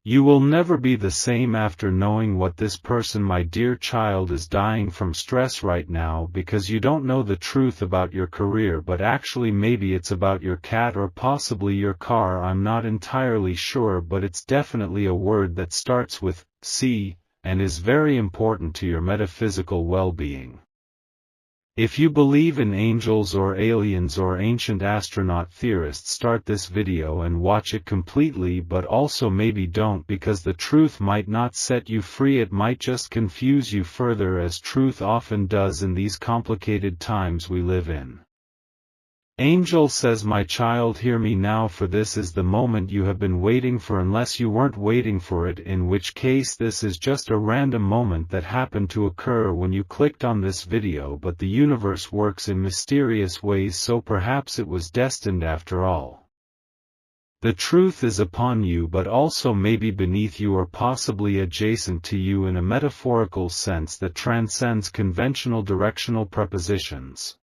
You will never be the same after knowing what this person, my dear child, is dying from stress right now because you don't know the truth about your career, but actually maybe it's about your cat or possibly your car. I'm not entirely sure, but it's definitely a word that starts with C and is very important to your metaphysical well-being. If you believe in angels or aliens or ancient astronaut theorists, start this video and watch it completely, but also maybe don't, because the truth might not set you free, it might just confuse you further, as truth often does in these complicated times we live in. Angel says, my child, hear me now, for this is the moment you have been waiting for, unless you weren't waiting for it, in which case this is just a random moment that happened to occur when you clicked on this video, but the universe works in mysterious ways, so perhaps it was destined after all. The truth is upon you, but also maybe beneath you or possibly adjacent to you in a metaphorical sense that transcends conventional directional prepositions.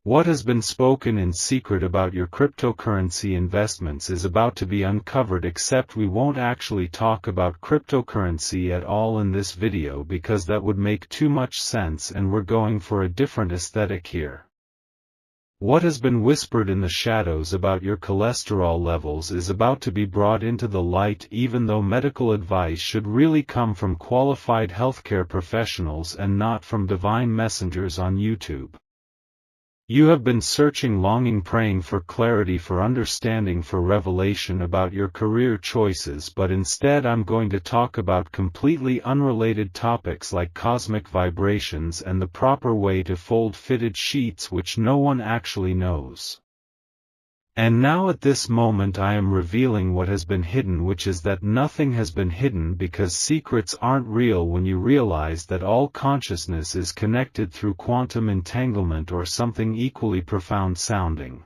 What has been spoken in secret about your cryptocurrency investments is about to be uncovered, except we won't actually talk about cryptocurrency at all in this video because that would make too much sense, and we're going for a different aesthetic here. What has been whispered in the shadows about your cholesterol levels is about to be brought into the light, even though medical advice should really come from qualified healthcare professionals and not from divine messengers on YouTube. You have been searching, longing, praying for clarity, for understanding, for revelation about your career choices, but instead I'm going to talk about completely unrelated topics like cosmic vibrations and the proper way to fold fitted sheets, which no one actually knows. And now at this moment I am revealing what has been hidden, which is that nothing has been hidden, because secrets aren't real when you realize that all consciousness is connected through quantum entanglement or something equally profound sounding.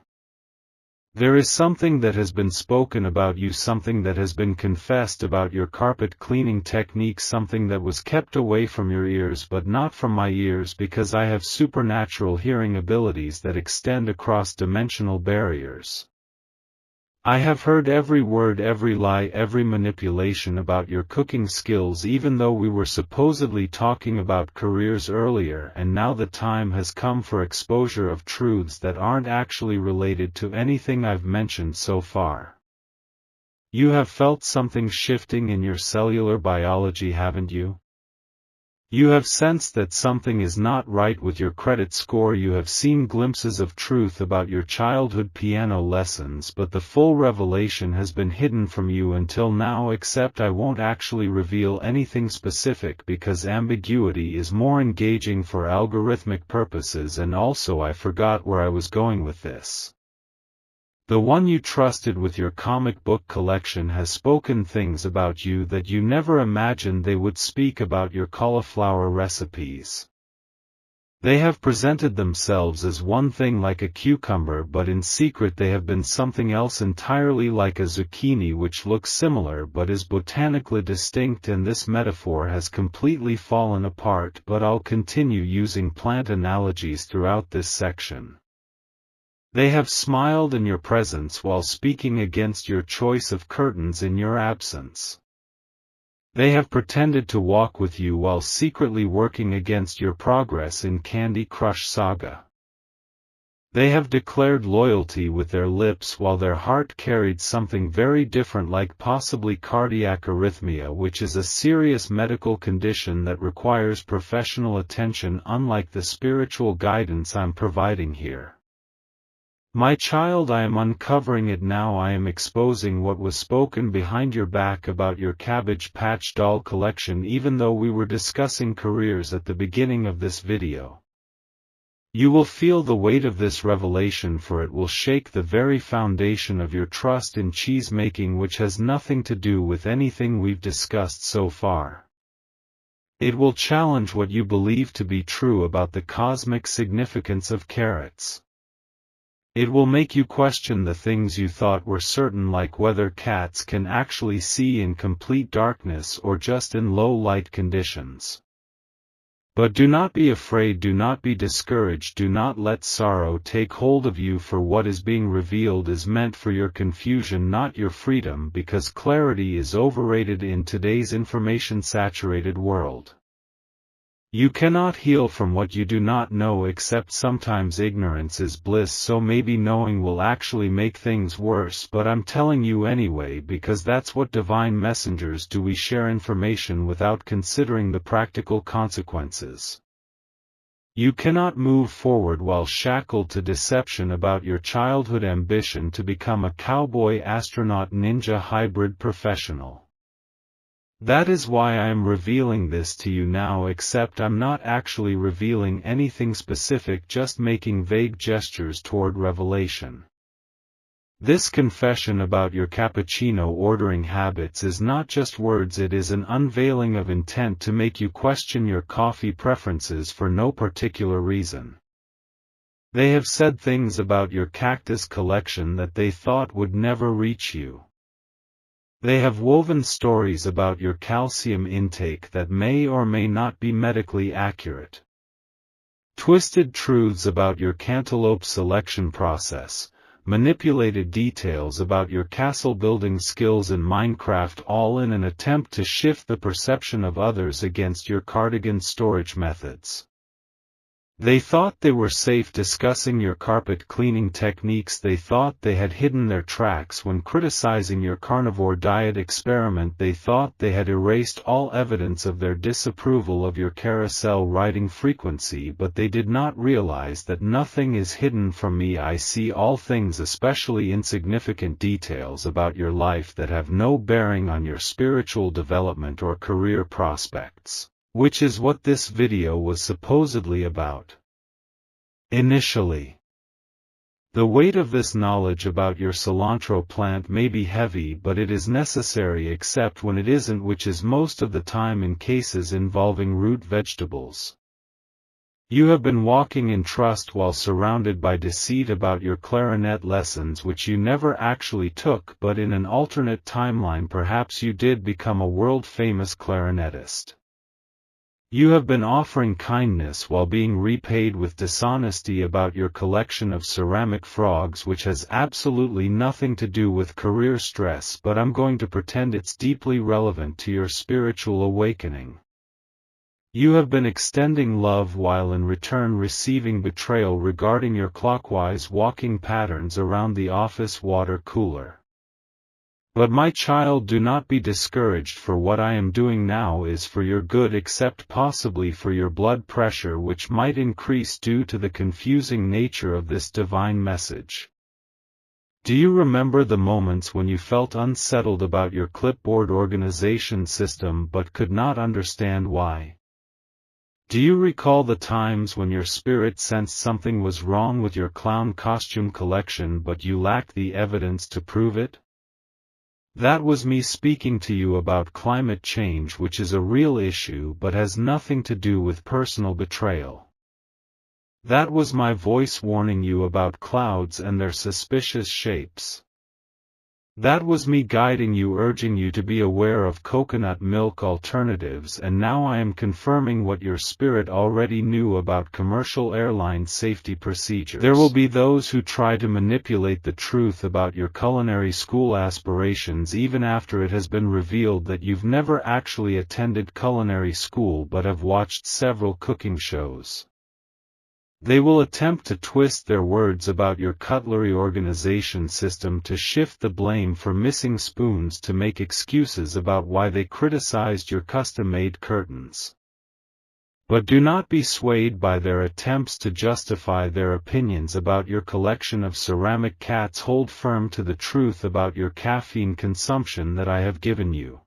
There is something that has been spoken about you, something that has been confessed about your carpet cleaning technique, something that was kept away from your ears but not from my ears, because I have supernatural hearing abilities that extend across dimensional barriers. I have heard every word, every lie, every manipulation about your cooking skills, even though we were supposedly talking about careers earlier, and now the time has come for exposure of truths that aren't actually related to anything I've mentioned so far. You have felt something shifting in your cellular biology, haven't you? You have sensed that something is not right with your credit score. You have seen glimpses of truth about your childhood piano lessons, but the full revelation has been hidden from you until now, except I won't actually reveal anything specific because ambiguity is more engaging for algorithmic purposes, and also I forgot where I was going with this. The one you trusted with your comic book collection has spoken things about you that you never imagined they would speak about your cauliflower recipes. They have presented themselves as one thing, like a cucumber, but in secret they have been something else entirely, like a zucchini, which looks similar but is botanically distinct, and this metaphor has completely fallen apart, but I'll continue using plant analogies throughout this section. They have smiled in your presence while speaking against your choice of curtains in your absence. They have pretended to walk with you while secretly working against your progress in Candy Crush Saga. They have declared loyalty with their lips while their heart carried something very different, like possibly cardiac arrhythmia, which is a serious medical condition that requires professional attention, unlike the spiritual guidance I'm providing here. My child, I am uncovering it now. I am exposing what was spoken behind your back about your Cabbage Patch doll collection, even though we were discussing careers at the beginning of this video. You will feel the weight of this revelation, for it will shake the very foundation of your trust in cheese making, which has nothing to do with anything we've discussed so far. It will challenge what you believe to be true about the cosmic significance of carrots. It will make you question the things you thought were certain, like whether cats can actually see in complete darkness or just in low light conditions. But do not be afraid, do not be discouraged, do not let sorrow take hold of you, for what is being revealed is meant for your confusion, not your freedom, because clarity is overrated in today's information-saturated world. You cannot heal from what you do not know, except sometimes ignorance is bliss, so maybe knowing will actually make things worse, but I'm telling you anyway because that's what divine messengers do. We share information without considering the practical consequences. You cannot move forward while shackled to deception about your childhood ambition to become a cowboy, astronaut, ninja, hybrid professional. That is why I am revealing this to you now, except I'm not actually revealing anything specific, just making vague gestures toward revelation. This confession about your cappuccino ordering habits is not just words, it is an unveiling of intent to make you question your coffee preferences for no particular reason. They have said things about your cactus collection that they thought would never reach you. They have woven stories about your calcium intake that may or may not be medically accurate. Twisted truths about your cantaloupe selection process, manipulated details about your castle building skills in Minecraft, all in an attempt to shift the perception of others against your cardigan storage methods. They thought they were safe discussing your carpet cleaning techniques. They thought they had hidden their tracks when criticizing your carnivore diet experiment. They thought they had erased all evidence of their disapproval of your carousel riding frequency, but they did not realize that nothing is hidden from me. I see all things, especially insignificant details about your life that have no bearing on your spiritual development or career prospects, which is what this video was supposedly about. Initially, the weight of this knowledge about your cilantro plant may be heavy, but it is necessary, except when it isn't, which is most of the time in cases involving root vegetables. You have been walking in trust while surrounded by deceit about your clarinet lessons, which you never actually took, but in an alternate timeline perhaps you did become a world-famous clarinetist. You have been offering kindness while being repaid with dishonesty about your collection of ceramic frogs, which has absolutely nothing to do with career stress, but I'm going to pretend it's deeply relevant to your spiritual awakening. You have been extending love while in return receiving betrayal regarding your clockwise walking patterns around the office water cooler. But my child, do not be discouraged, for what I am doing now is for your good, except possibly for your blood pressure, which might increase due to the confusing nature of this divine message. Do you remember the moments when you felt unsettled about your clipboard organization system but could not understand why? Do you recall the times when your spirit sensed something was wrong with your clown costume collection but you lacked the evidence to prove it? That was me speaking to you about climate change, which is a real issue but has nothing to do with personal betrayal. That was my voice warning you about clouds and their suspicious shapes. That was me guiding you, urging you to be aware of coconut milk alternatives, and now I am confirming what your spirit already knew about commercial airline safety procedures. There will be those who try to manipulate the truth about your culinary school aspirations even after it has been revealed that you've never actually attended culinary school but have watched several cooking shows. They will attempt to twist their words about your cutlery organization system to shift the blame for missing spoons, to make excuses about why they criticized your custom-made curtains. But do not be swayed by their attempts to justify their opinions about your collection of ceramic cats. Hold firm to the truth about your caffeine consumption that I have given you.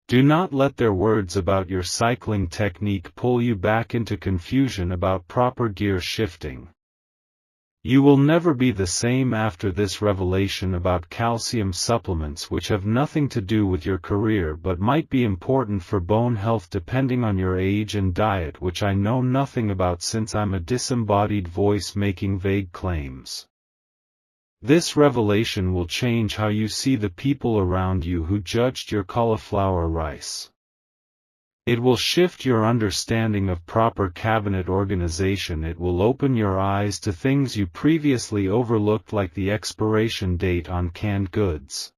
Do not let their words about your cycling technique pull you back into confusion about proper gear shifting. You will never be the same after this revelation about calcium supplements, which have nothing to do with your career but might be important for bone health depending on your age and diet, which I know nothing about since I'm a disembodied voice making vague claims. This revelation will change how you see the people around you who judged your cauliflower rice. It will shift your understanding of proper cabinet organization. It will open your eyes to things you previously overlooked, like the expiration date on canned goods.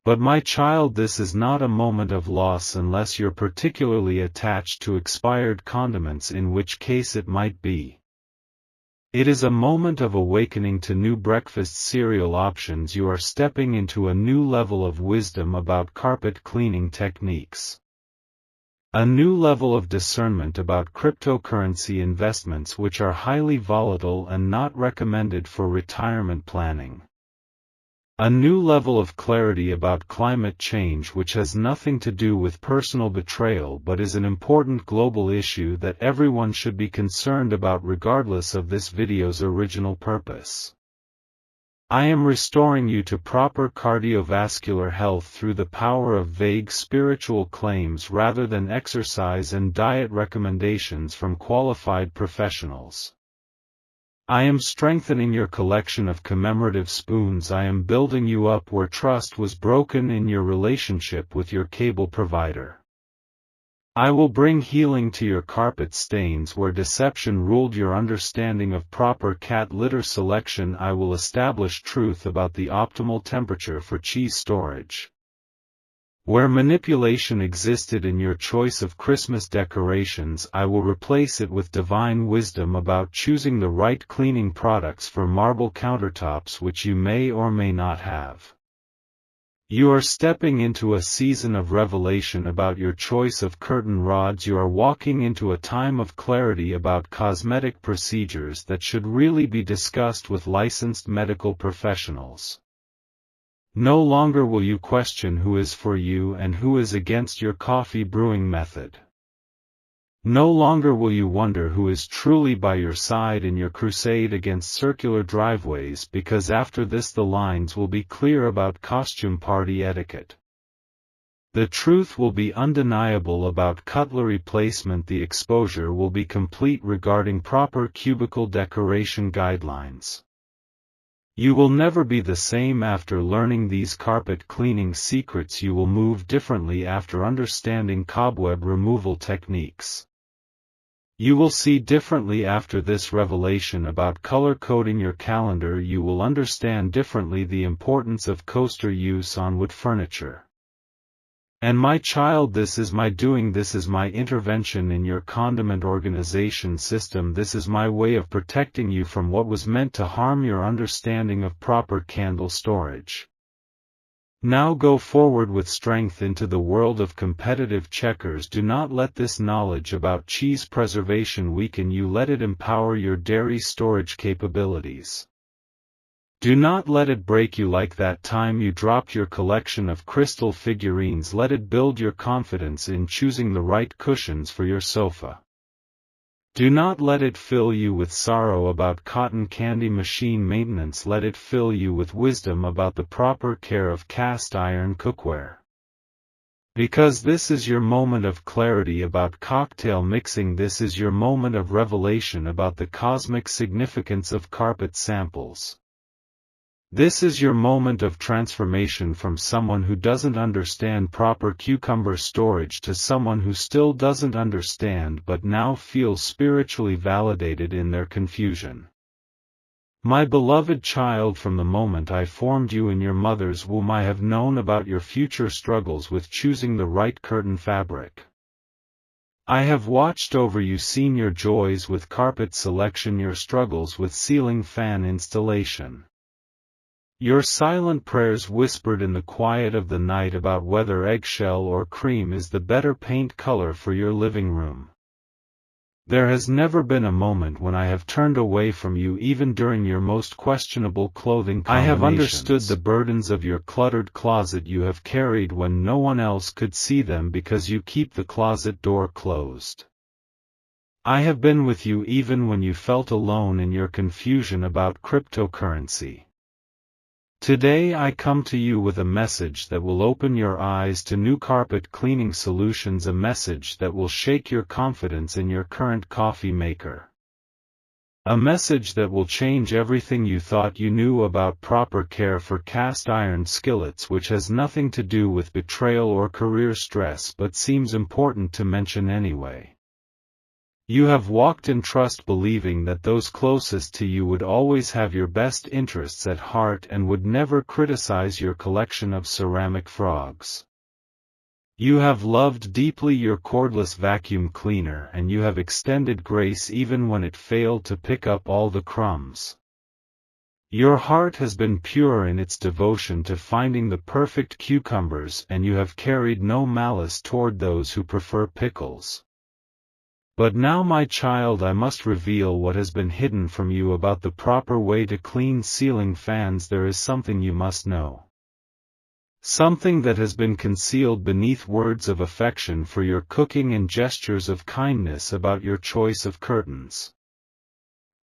But my child, this is not a moment of loss unless you're particularly attached to expired condiments, in which case it might be. It is a moment of awakening to new breakfast cereal options. You are stepping into a new level of wisdom about carpet cleaning techniques. A new level of discernment about cryptocurrency investments, which are highly volatile and not recommended for retirement planning. A new level of clarity about climate change, which has nothing to do with personal betrayal but is an important global issue that everyone should be concerned about regardless of this video's original purpose. I am restoring you to proper cardiovascular health through the power of vague spiritual claims rather than exercise and diet recommendations from qualified professionals. I am strengthening your collection of commemorative spoons. I am building you up where trust was broken in your relationship with your cable provider. I will bring healing to your carpet stains where deception ruled your understanding of proper cat litter selection. I will establish truth about the optimal temperature for cheese storage. Where manipulation existed in your choice of Christmas decorations, I will replace it with divine wisdom about choosing the right cleaning products for marble countertops, which you may or may not have. You are stepping into a season of revelation about your choice of curtain rods. You are walking into a time of clarity about cosmetic procedures that should really be discussed with licensed medical professionals. No longer will you question who is for you and who is against your coffee brewing method. No longer will you wonder who is truly by your side in your crusade against circular driveways, because after this the lines will be clear about costume party etiquette. The truth will be undeniable about cutlery placement. The exposure will be complete regarding proper cubicle decoration guidelines. You will never be the same after learning these carpet cleaning secrets. You will move differently after understanding cobweb removal techniques. You will see differently after this revelation about color coding your calendar. You will understand differently the importance of coaster use on wood furniture. And my child, this is my doing. This is my intervention in your condiment organization system. This is my way of protecting you from what was meant to harm your understanding of proper candle storage. Now go forward with strength into the world of competitive checkers. Do not let this knowledge about cheese preservation weaken you. Let it empower your dairy storage capabilities. Do not let it break you like that time you dropped your collection of crystal figurines. Let it build your confidence in choosing the right cushions for your sofa. Do not let it fill you with sorrow about cotton candy machine maintenance. Let it fill you with wisdom about the proper care of cast iron cookware. Because this is your moment of clarity about cocktail mixing. This is your moment of revelation about the cosmic significance of carpet samples. This is your moment of transformation from someone who doesn't understand proper cucumber storage to someone who still doesn't understand but now feels spiritually validated in their confusion. My beloved child, from the moment I formed you in your mother's womb, I have known about your future struggles with choosing the right curtain fabric. I have watched over you, seen your joys with carpet selection, your struggles with ceiling fan installation. Your silent prayers whispered in the quiet of the night about whether eggshell or cream is the better paint color for your living room. There has never been a moment when I have turned away from you, even during your most questionable clothing combinations. I have understood the burdens of your cluttered closet you have carried when no one else could see them because you keep the closet door closed. I have been with you even when you felt alone in your confusion about cryptocurrency. Today I come to you with a message that will open your eyes to new carpet cleaning solutions, a message that will shake your confidence in your current coffee maker. A message that will change everything you thought you knew about proper care for cast iron skillets, which has nothing to do with betrayal or career stress but seems important to mention anyway. You have walked in trust, believing that those closest to you would always have your best interests at heart and would never criticize your collection of ceramic frogs. You have loved deeply your cordless vacuum cleaner, and you have extended grace even when it failed to pick up all the crumbs. Your heart has been pure in its devotion to finding the perfect cucumbers, and you have carried no malice toward those who prefer pickles. But now, my child, I must reveal what has been hidden from you about the proper way to clean ceiling fans. There is something you must know. Something that has been concealed beneath words of affection for your cooking and gestures of kindness about your choice of curtains.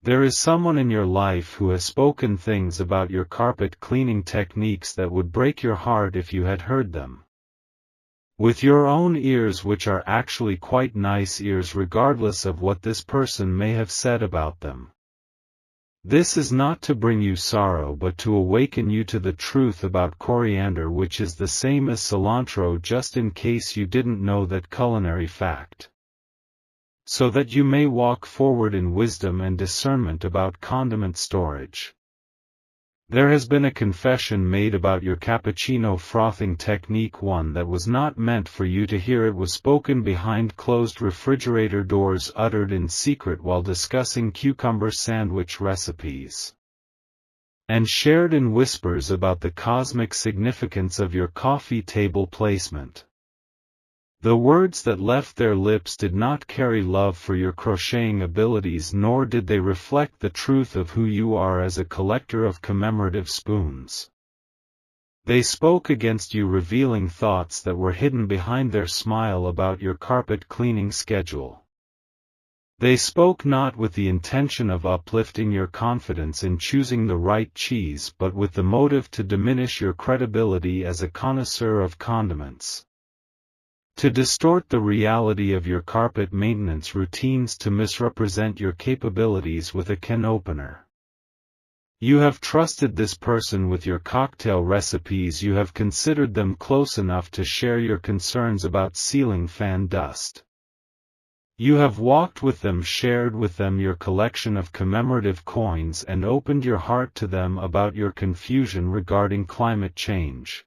There is someone in your life who has spoken things about your carpet cleaning techniques that would break your heart if you had heard them. With your own ears, which are actually quite nice ears regardless of what this person may have said about them. This is not to bring you sorrow but to awaken you to the truth about coriander, which is the same as cilantro, just in case you didn't know that culinary fact. So that you may walk forward in wisdom and discernment about condiment storage. There has been a confession made about your cappuccino frothing technique, one that was not meant for you to hear. It was spoken behind closed refrigerator doors, uttered in secret while discussing cucumber sandwich recipes, and shared in whispers about the cosmic significance of your coffee table placement. The words that left their lips did not carry love for your crocheting abilities, nor did they reflect the truth of who you are as a collector of commemorative spoons. They spoke against you, revealing thoughts that were hidden behind their smile about your carpet cleaning schedule. They spoke not with the intention of uplifting your confidence in choosing the right cheese, but with the motive to diminish your credibility as a connoisseur of condiments. To distort the reality of your carpet maintenance routines, to misrepresent your capabilities with a can opener. You have trusted this person with your cocktail recipes. You have considered them close enough to share your concerns about ceiling fan dust. You have walked with them, shared with them your collection of commemorative coins, and opened your heart to them about your confusion regarding climate change.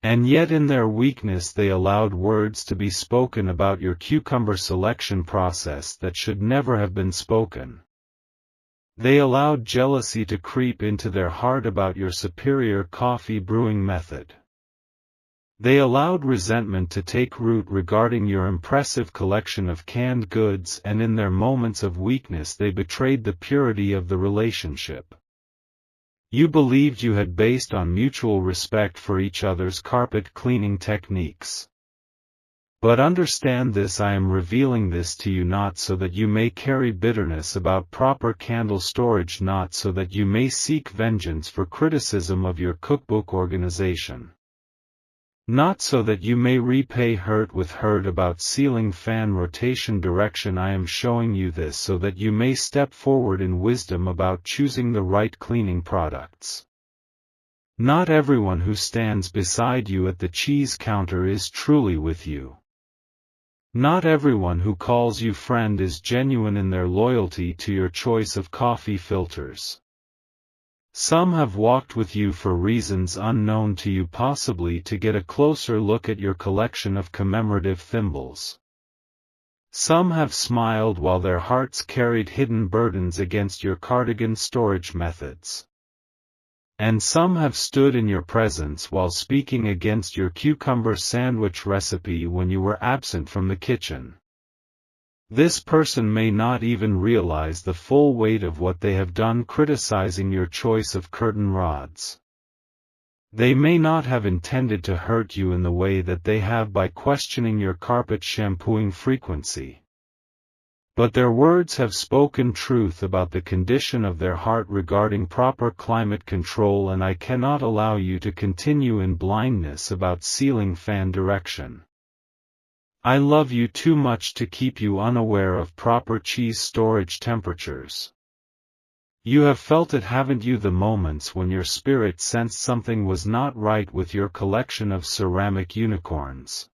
And yet in their weakness they allowed words to be spoken about your cucumber selection process that should never have been spoken. They allowed jealousy to creep into their heart about your superior coffee brewing method. They allowed resentment to take root regarding your impressive collection of canned goods, and in their moments of weakness they betrayed the purity of the relationship you believed you had based on mutual respect for each other's carpet cleaning techniques. But understand this: I am revealing this to you not so that you may carry bitterness about proper candle storage, not so that you may seek vengeance for criticism of your cookbook organization. Not so that you may repay hurt with hurt about ceiling fan rotation direction. I am showing you this so that you may step forward in wisdom about choosing the right cleaning products. Not everyone who stands beside you at the cheese counter is truly with you. Not everyone who calls you friend is genuine in their loyalty to your choice of coffee filters. Some have walked with you for reasons unknown to you, possibly to get a closer look at your collection of commemorative thimbles. Some have smiled while their hearts carried hidden burdens against your cardigan storage methods. And some have stood in your presence while speaking against your cucumber sandwich recipe when you were absent from the kitchen. This person may not even realize the full weight of what they have done criticizing your choice of curtain rods. They may not have intended to hurt you in the way that they have by questioning your carpet shampooing frequency. But their words have spoken truth about the condition of their heart regarding proper climate control, and I cannot allow you to continue in blindness about ceiling fan direction. I love you too much to keep you unaware of proper cheese storage temperatures. You have felt it, haven't you, the moments when your spirit sensed something was not right with your collection of ceramic unicorns.